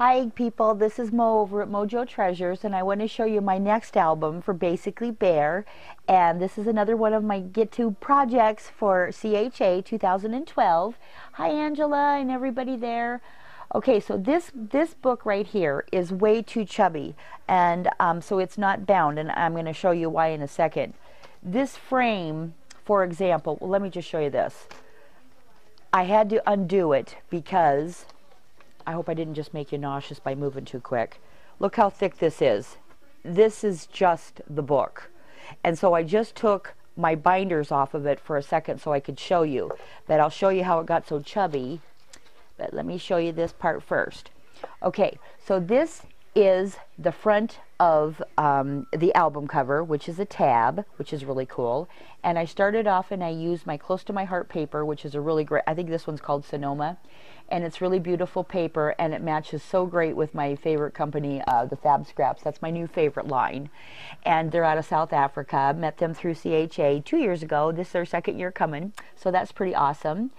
Hi people, this is Mo over at Mojo Treasures, and I want to show you my next album for Basically Bare. And this is another one of my Get To projects for CHA 2012. Hi Angela and everybody there. Okay, so this book right here is way too chubby, and so it's not bound, and I'm going to show you why in a second. This frame, for example, well, let me just show you this. I had to undo it because I hope I didn't just make you nauseous by moving too quick. Look how thick this is. This is just the book. And so I just took my binders off of it for a second so I could show you. But I'll show you how it got so chubby. But let me show you this part first. Okay, so this is the front of the album cover, which is a tab, which is really cool. And I started off and I used my Close to My Heart paper, which is a really great, I think this one's called Sonoma. And it's really beautiful paper, and it matches so great with my favorite company, the Fab Scraps. That's my new favorite line. And they're out of South Africa. Met them through CHA 2 years ago. This is their second year coming, so that's pretty awesome.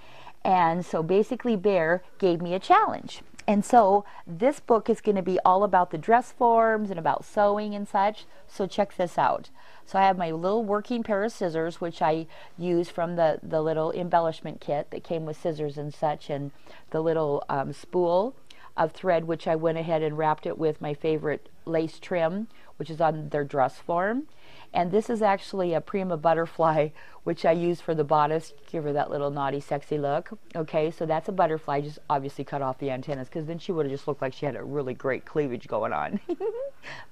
And so Basically Bare gave me a challenge. And so this book is going to be all about the dress forms and about sewing and such. So check this out. So I have my little working pair of scissors, which I use from the little embellishment kit that came with scissors and such, and the little spool of thread, which I went ahead and wrapped it with my favorite lace trim, which is on their dress form. And this is actually a Prima butterfly, which I use for the bodice, give her that little naughty, sexy look. Okay, so that's a butterfly. Just obviously cut off the antennas, because then she would have just looked like she had a really great cleavage going on.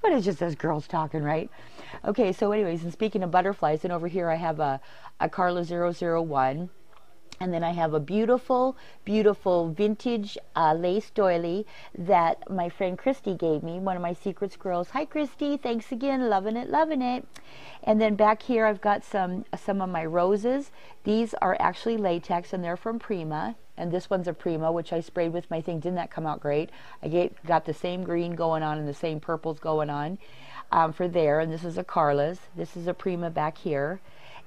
But it's just us girls talking, right? Okay, so anyways, and speaking of butterflies, and over here I have a Carla 001. And then I have a beautiful, beautiful vintage lace doily that my friend Christy gave me, one of my secret squirrels. Hi, Christy. Thanks again. Loving it, loving it. And then back here I've got some of my roses. These are actually latex, and they're from Prima. And this one's a Prima, which I sprayed with my thing. Didn't that come out great? I got the same green going on and the same purples going on for there. And this is a Carla's. This is a Prima back here.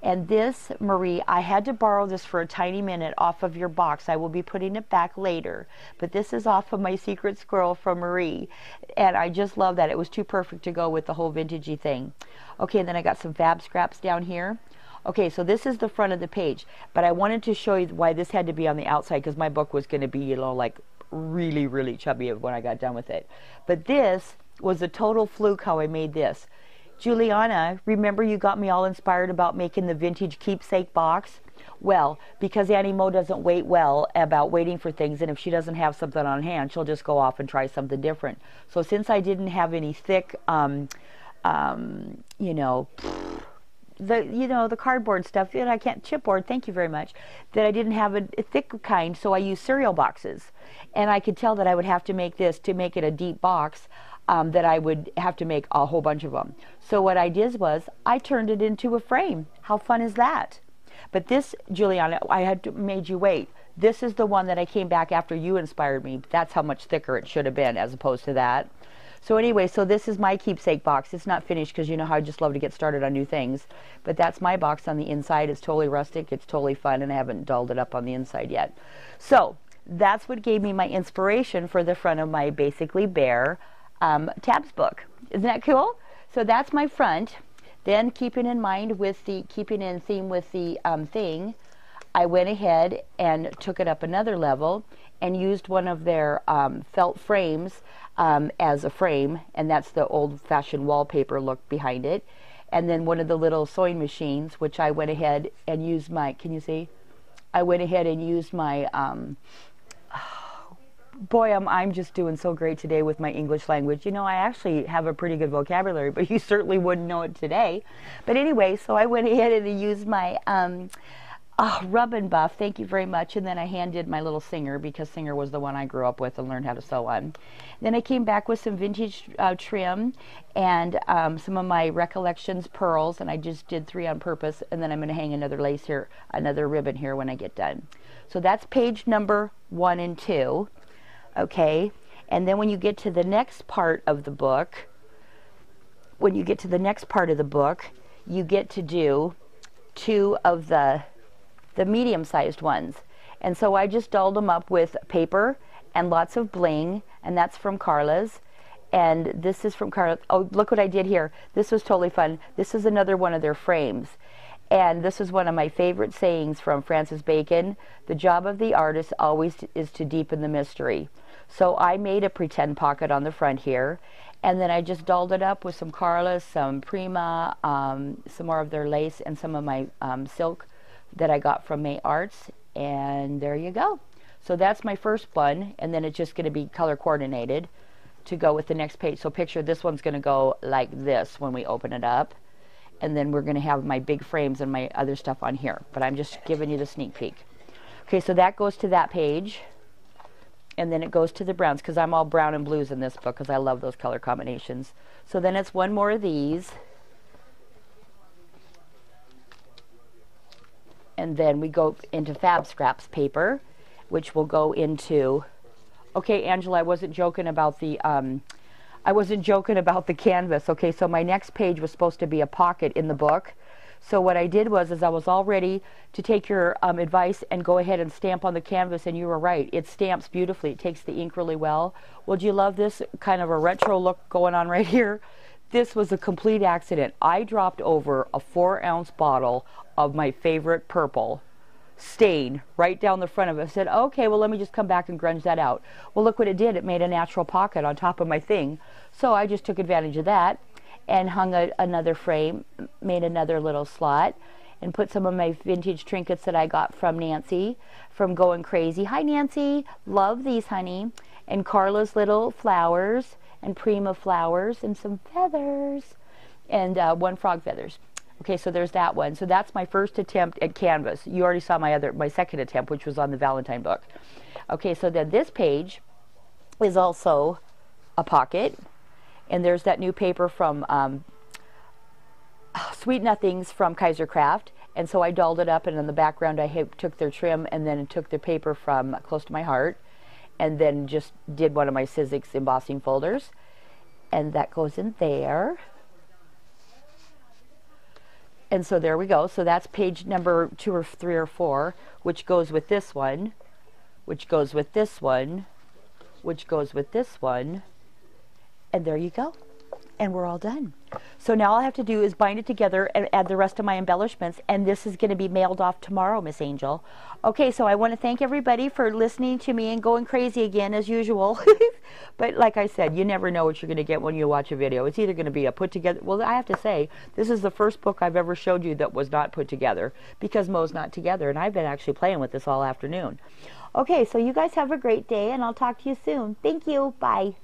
And this, Marie, I had to borrow this for a tiny minute off of your box. I will be putting it back later. But this is off of my secret squirrel from Marie. And I just love that. It was too perfect to go with the whole vintagey thing. Okay, and then I got some Fab Scraps down here. Okay, so this is the front of the page. But I wanted to show you why this had to be on the outside, because my book was going to be, you know, like really, really chubby when I got done with it. But this was a total fluke how I made this. Juliana, remember you got me all inspired about making the vintage keepsake box? Well, because Annie Mo doesn't wait well about waiting for things, and if she doesn't have something on hand, she'll just go off and try something different. So since I didn't have any thick, you know, the cardboard stuff, I can't, chipboard, thank you very much, that I didn't have a thick kind, so I used cereal boxes. And I could tell that I would have to make this, to make it a deep box, that I would have to make a whole bunch of them. So what I did was I turned it into a frame. How fun is that? But this, Juliana, I had made you wait. This is the one that I came back after you inspired me. That's how much thicker it should have been as opposed to that. So anyway, so this is my keepsake box. It's not finished because you know how I just love to get started on new things. But that's my box on the inside. It's totally rustic. It's totally fun, and I haven't dulled it up on the inside yet. So that's what gave me my inspiration for the front of my Basically Bare tabs book. Isn't that cool? So that's my front. Then keeping in theme with the thing, I went ahead and took it up another level and used one of their felt frames as a frame, and that's the old-fashioned wallpaper look behind it. And then one of the little sewing machines, which I went ahead and used my, can you see? I went ahead and used my boy, I'm just doing so great today with my English language. You know, I actually have a pretty good vocabulary, but you certainly wouldn't know it today. But anyway, so I went ahead and used my Rub and Buff, thank you very much, and then I hand-did my little Singer, because Singer was the one I grew up with and learned how to sew on. Then I came back with some vintage trim and some of my Recollections pearls, and I just did 3 on purpose, and then I'm going to hang another lace here, another ribbon here when I get done. So that's page number 1 and 2. Okay, and then when you get to the next part of the book, you get to do 2 of the medium-sized ones. And so I just dulled them up with paper and lots of bling, and that's from Carla's. And this is from Carla. Oh, look what I did here. This was totally fun. This is another one of their frames. And this is one of my favorite sayings from Francis Bacon. The job of the artist always is to deepen the mystery. So I made a pretend pocket on the front here. And then I just dolled it up with some Carla, some Prima, some more of their lace, and some of my silk that I got from May Arts. And there you go. So that's my first one. And then it's just going to be color coordinated to go with the next page. So picture this one's going to go like this when we open it up. And then we're going to have my big frames and my other stuff on here. But I'm just giving you the sneak peek. Okay, so that goes to that page. And then it goes to the browns, because I'm all brown and blues in this book, because I love those color combinations. So then it's one more of these. And then we go into Fab Scraps paper, which will go into... Okay, Angela, I wasn't joking about the canvas. Okay, so my next page was supposed to be a pocket in the book. So what I did was I was all ready to take your advice and go ahead and stamp on the canvas, and you were right. It stamps beautifully. It takes the ink really well. Would you love this kind of a retro look going on right here? This was a complete accident. I dropped over a 4-ounce bottle of my favorite purple stain right down the front of it. I said, okay, well, let me just come back and grunge that out. Well, look what it did. It made a natural pocket on top of my thing. So I just took advantage of that and hung another frame, made another little slot, and put some of my vintage trinkets that I got from Nancy from Going Crazy. Hi, Nancy. Love these, honey. And Carla's little flowers and Prima flowers and some feathers and one frog feathers. Okay, so there's that one. So that's my first attempt at canvas. You already saw my second attempt, which was on the Valentine book. Okay, so then this page is also a pocket. And there's that new paper from Sweet Nothings from Kaiser Craft. And so I dolled it up, and in the background I took their trim and then took the paper from Close to My Heart, and then just did one of my Sizzix embossing folders. And that goes in there. And so there we go. So that's page number 2 or 3 or 4, which goes with this one, which goes with this one, which goes with this one. And there you go. And we're all done. So now all I have to do is bind it together and add the rest of my embellishments. And this is going to be mailed off tomorrow, Miss Angel. Okay, so I want to thank everybody for listening to me and going crazy again as usual. But like I said, you never know what you're going to get when you watch a video. It's either going to be a put together. Well, I have to say, this is the first book I've ever showed you that was not put together, because Mo's not together. And I've been actually playing with this all afternoon. Okay, so you guys have a great day, and I'll talk to you soon. Thank you. Bye.